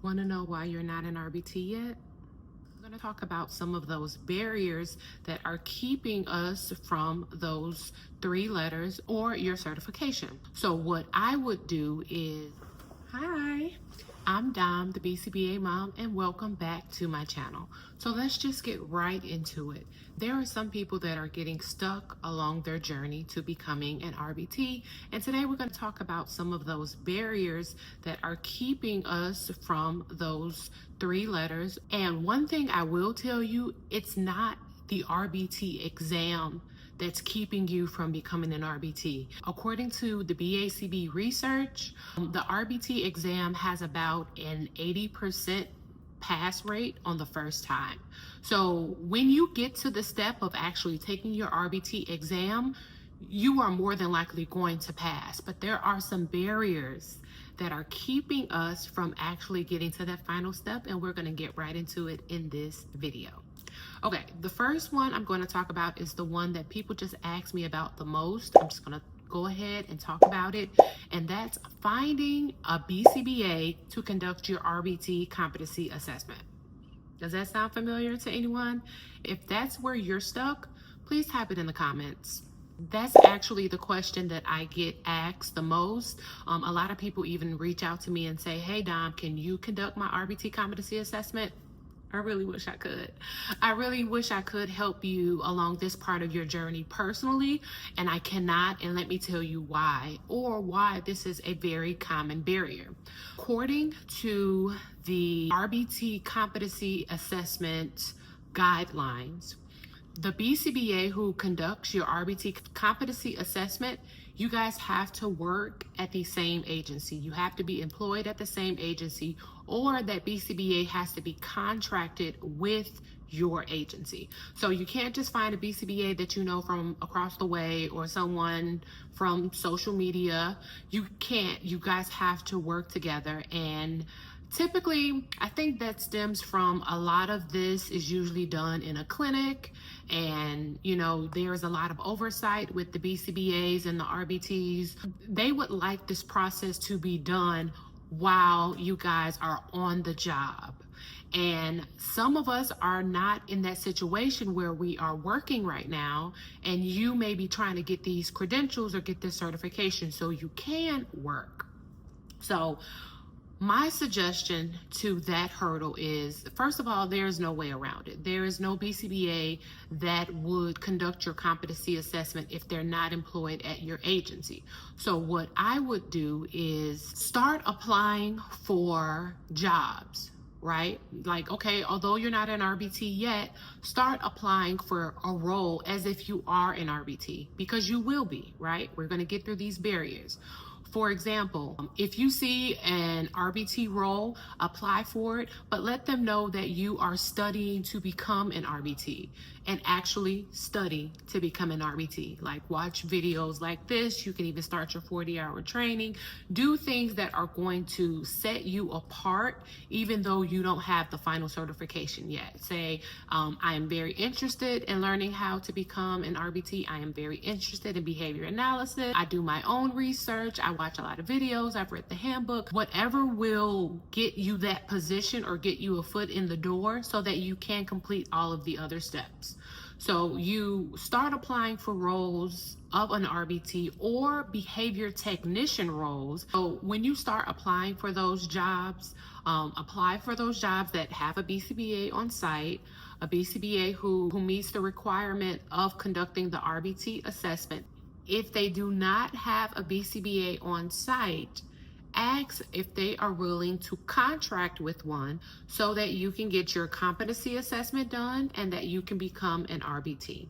Want to know why you're not an RBT yet? I'm going to talk about some of those barriers that are keeping us from those 3 letters or your certification. So what I would do is, hi, I'm Dom, the BCBA mom, and welcome back to my channel. So let's just get right into it. There are some people that are getting stuck along their journey to becoming an RBT, and today we're going to talk about some of those barriers that are keeping us from those 3 letters. And one thing I will tell you, it's not the RBT exam that's keeping you from becoming an RBT. According to the BCBA research, the RBT exam has about an 80% pass rate on the first time. So when you get to the step of actually taking your RBT exam, you are more than likely going to pass. But there are some barriers that are keeping us from actually getting to that final step, and we're going to get right into it in this video. Okay, the first one I'm going to talk about is the one that people just ask me about the most. I'm just going to go ahead and talk about it, and that's finding a BCBA to conduct your RBT competency assessment. Does that sound familiar to anyone? If that's where you're stuck, please type it in the comments. That's actually the question that I get asked the most. A lot of people even reach out to me and say, hey Dom, can you conduct my RBT competency assessment? I really wish I could. I really wish I could help you along this part of your journey personally, and I cannot, and let me tell you why, or why this is a very common barrier. According to the RBT competency assessment guidelines, the BCBA who conducts your RBT competency assessment, you guys have to work at the same agency. You have to be employed at the same agency, or that BCBA has to be contracted with your agency. So you can't just find a BCBA that you know from across the way or someone from social media. You can't. You guys have to work together, and typically, I think that stems from a lot of this is usually done in a clinic, and there's a lot of oversight with the BCBAs and the RBTs. They would like this process to be done while you guys are on the job. And some of us are not in that situation where we are working right now, and you may be trying to get these credentials or get this certification so you can work. So my suggestion to that hurdle is, first of all, there's no way around it. There is no BCBA that would conduct your competency assessment if they're not employed at your agency. So what I would do is start applying for jobs, right? Like, okay, although you're not an RBT yet, start applying for a role as if you are an RBT, because you will be, right? We're going to get through these barriers. For example, if you see an RBT role, apply for it, but let them know that you are studying to become an RBT, and actually study to become an RBT. Like, watch videos like this. You can even start your 40-hour training. Do things that are going to set you apart, even though you don't have the final certification yet. Say, I am very interested in learning how to become an RBT. I am very interested in behavior analysis. I do my own research. I watch a lot of videos. I've read the handbook. Whatever will get you that position or get you a foot in the door so that you can complete all of the other steps. So you start applying for roles of an RBT or behavior technician roles. So when you start applying for those jobs, apply for those jobs that have a BCBA on site, a BCBA who meets the requirement of conducting the RBT assessment. If they do not have a BCBA on site, ask if they are willing to contract with one so that you can get your competency assessment done and that you can become an RBT.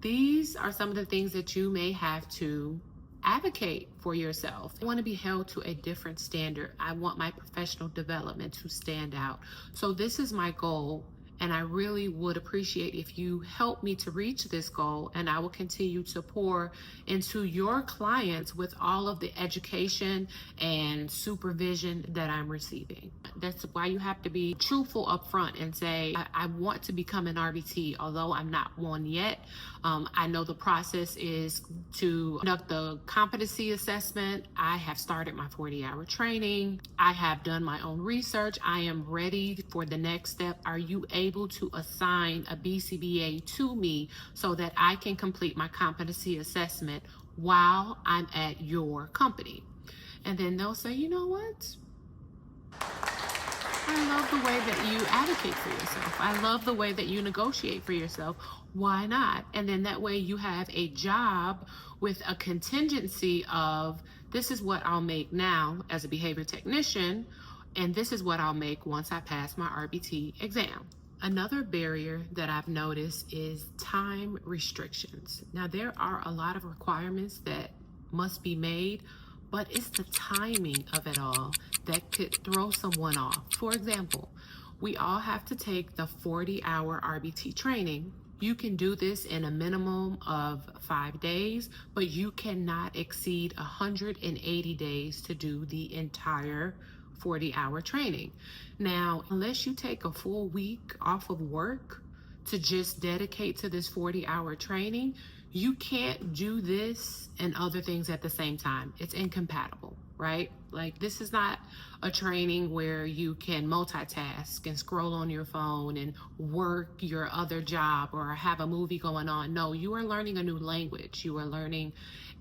These are some of the things that you may have to advocate for yourself. I want to be held to a different standard. I want my professional development to stand out. So this is my goal And I really would appreciate if you help me to reach this goal, and I will continue to pour into your clients with all of the education and supervision that I'm receiving. That's why you have to be truthful up front and say, I want to become an RBT, although I'm not one yet. I know the process is to conduct the competency assessment. I have started my 40-hour training. I have done my own research. I am ready for the next step. Are you able to assign a BCBA to me so that I can complete my competency assessment while I'm at your company? And then they'll say, you know what? I love the way that you advocate for yourself. I love the way that you negotiate for yourself. Why not? And then that way you have a job with a contingency of, this is what I'll make now as a behavior technician, and this is what I'll make once I pass my RBT exam. Another barrier that I've noticed is time restrictions. Now, there are a lot of requirements that must be made, but it's the timing of it all that could throw someone off. For example, we all have to take the 40-hour RBT training. You can do this in a minimum of 5 days, but you cannot exceed 180 days to do the entire 40-hour training. Now, unless you take a full week off of work to just dedicate to this 40-hour training, you can't do this and other things at the same time. It's incompatible, right? Like, this is not a training where you can multitask and scroll on your phone and work your other job or have a movie going on. No, you are learning a new language. You are learning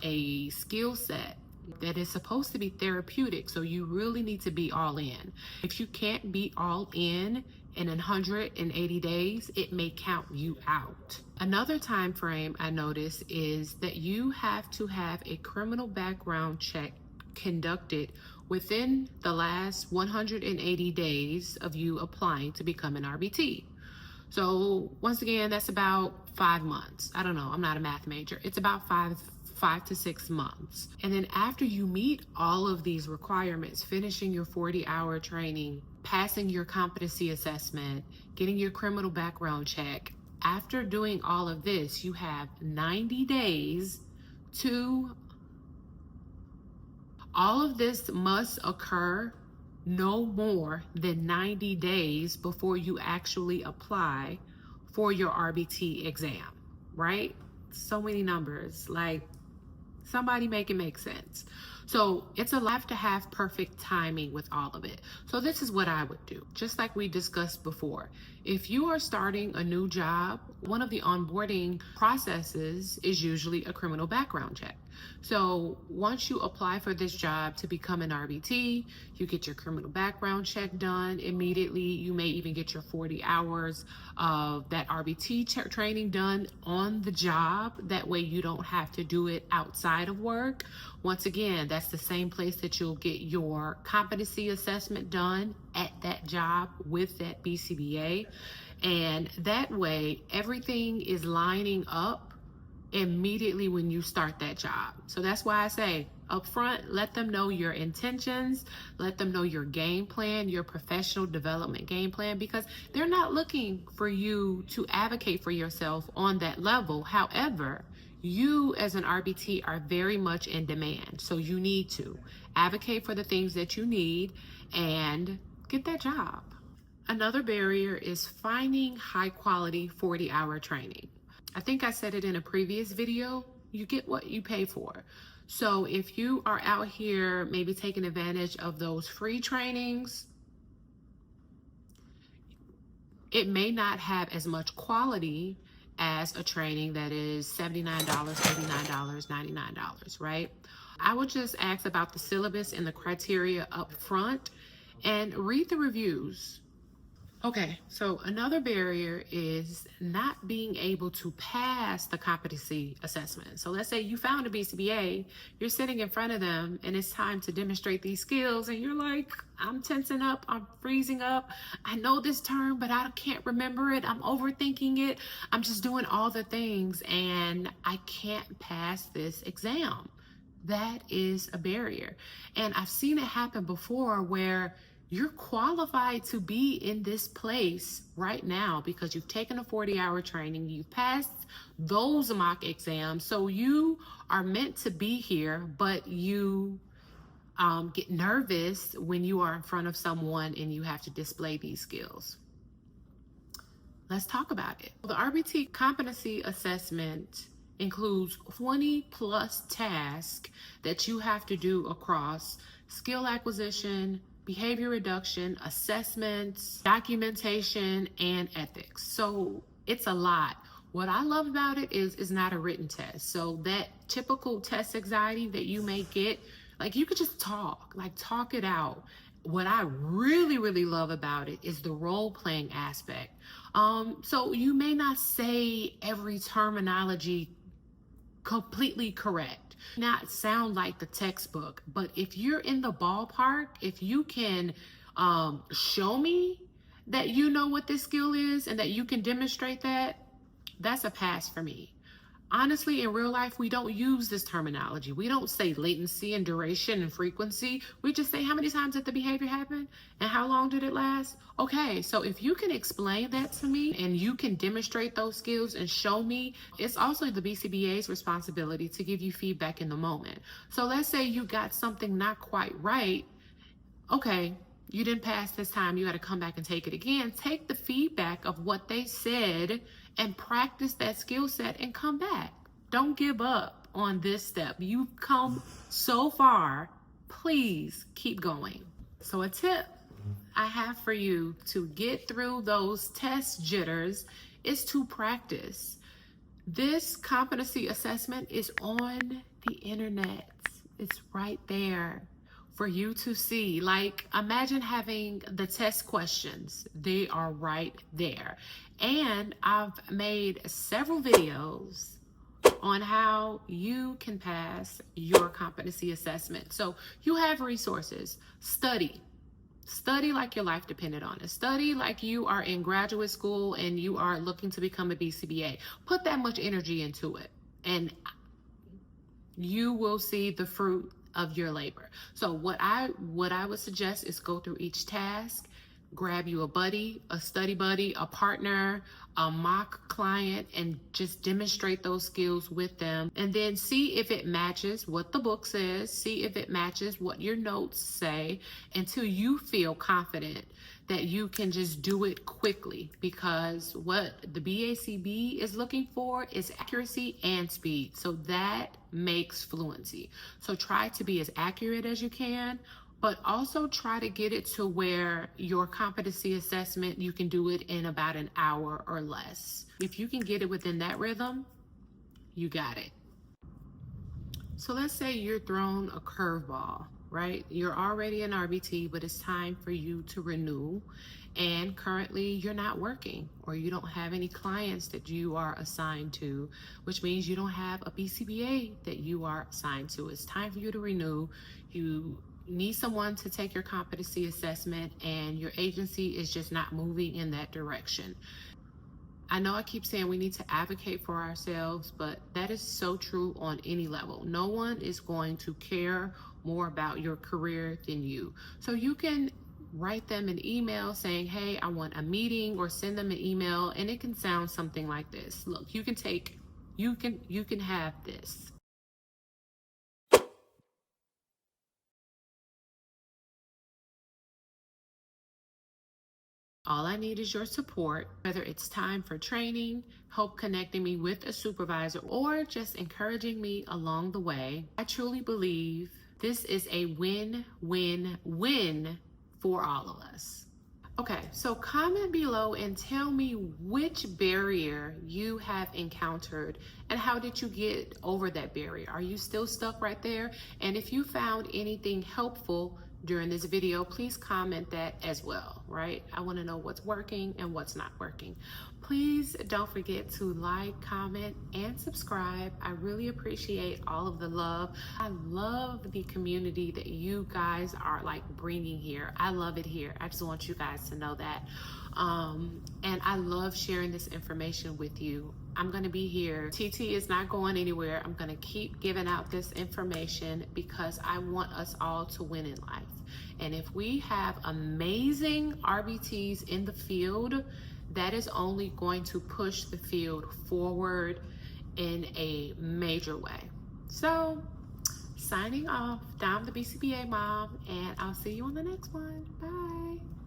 a skill set that is supposed to be therapeutic. So you really need to be all in. If you can't be all in 180 days, it may count you out. Another time frame I noticed is that you have to have a criminal background check conducted within the last 180 days of you applying to become an RBT. So once again, that's about 5 months. I don't know, I'm not a math major. It's about five to 6 months. And then after you meet all of these requirements, finishing your 40-hour training, passing your competency assessment, getting your criminal background check, after doing all of this, you have 90 days to... All of this must occur no more than 90 days before you actually apply for your RBT exam, right? So many numbers, like, somebody make it make sense. So it's a lot to have perfect timing with all of it. So this is what I would do, just like we discussed before. If you are starting a new job, one of the onboarding processes is usually a criminal background check. So once you apply for this job to become an RBT, you get your criminal background check done immediately. You may even get your 40 hours of that RBT training done on the job. That way you don't have to do it outside of work. Once again, that's the same place that you'll get your competency assessment done, at that job with that BCBA. And that way everything is lining up immediately when you start that job. So that's why I say up front, let them know your intentions, let them know your game plan, your professional development game plan, because they're not looking for you to advocate for yourself on that level. However, you as an RBT are very much in demand. So you need to advocate for the things that you need and get that job. Another barrier is finding high quality 40-hour training. I think I said it in a previous video, you get what you pay for. So if you are out here maybe taking advantage of those free trainings, it may not have as much quality as a training that is $79, $89, $99, right? I would just ask about the syllabus and the criteria up front and read the reviews. Okay, so another barrier is not being able to pass the competency assessment. So let's say you found a BCBA, you're sitting in front of them and it's time to demonstrate these skills and you're like, I'm tensing up, I'm freezing up. I know this term, but I can't remember it. I'm overthinking it. I'm just doing all the things and I can't pass this exam. That is a barrier. And I've seen it happen before where You're qualified to be in this place right now because you've taken a 40-hour training, you've passed those mock exams, so you are meant to be here, but you get nervous when you are in front of someone and you have to display these skills. Let's talk about it. The RBT competency assessment includes 20 plus tasks that you have to do across skill acquisition, behavior reduction, assessments, documentation, and ethics. So it's a lot. What I love about it is it's not a written test. So that typical test anxiety that you may get, like you could just talk it out. What I really, really love about it is the role-playing aspect. So you may not say every terminology completely correct, not sound like the textbook, but if you're in the ballpark, if you can show me that you know what this skill is and that you can demonstrate that, that's a pass for me. Honestly, in real life, we don't use this terminology. We don't say latency and duration and frequency. We just say how many times did the behavior happen and how long did it last? Okay, so if you can explain that to me and you can demonstrate those skills and show me, it's also the BCBA's responsibility to give you feedback in the moment. So let's say you got something not quite right. Okay, you didn't pass this time. You got to come back and take it again. Take the feedback of what they said and practice that skill set and come back. Don't give up on this step. You've come so far. Please keep going. So a tip I have for you to get through those test jitters is to practice. This competency assessment is on the internet. It's right there for you to see. Like, imagine having the test questions. They are right there. And I've made several videos on how you can pass your competency assessment. So you have resources. Study like your life depended on it. Study like you are in graduate school and you are looking to become a BCBA. Put that much energy into it and you will see the fruit of your labor. So what I would suggest is go through each task, grab you a buddy, a study buddy, a partner, a mock client, and just demonstrate those skills with them. And then see if it matches what the book says, see if it matches what your notes say, until you feel confident that you can just do it quickly, because what the BACB is looking for is accuracy and speed. So that makes fluency. So try to be as accurate as you can, but also try to get it to where your competency assessment, you can do it in about an hour or less. If you can get it within that rhythm, you got it. So let's say you're thrown a curveball, right? You're already an RBT, but it's time for you to renew. And currently you're not working, or you don't have any clients that you are assigned to, which means you don't have a BCBA that you are assigned to. It's time for you to renew. You need someone to take your competency assessment and your agency is just not moving in that direction. I know I keep saying we need to advocate for ourselves, but that is so true on any level. No one is going to care more about your career than you. So you can write them an email saying, hey, I want a meeting, or send them an email, and it can sound something like this. Look, you can have this. All I need is your support, whether it's time for training, help connecting me with a supervisor, or just encouraging me along the way. I truly believe this is a win-win-win for all of us. Okay, so comment below and tell me which barrier you have encountered and how did you get over that barrier? Are you still stuck right there? And if you found anything helpful during this video, please comment that as well, right? I want to know what's working and what's not working. Please don't forget to like, comment, and subscribe. I really appreciate all of the love. I love the community that you guys are like bringing here. I love it here. I just want you guys to know that. And I love sharing this information with you. I'm going to be here. TT is not going anywhere. I'm going to keep giving out this information because I want us all to win in life. And if we have amazing RBTs in the field, that is only going to push the field forward in a major way. So, signing off, I'm the BCBA mom, and I'll see you on the next one. Bye.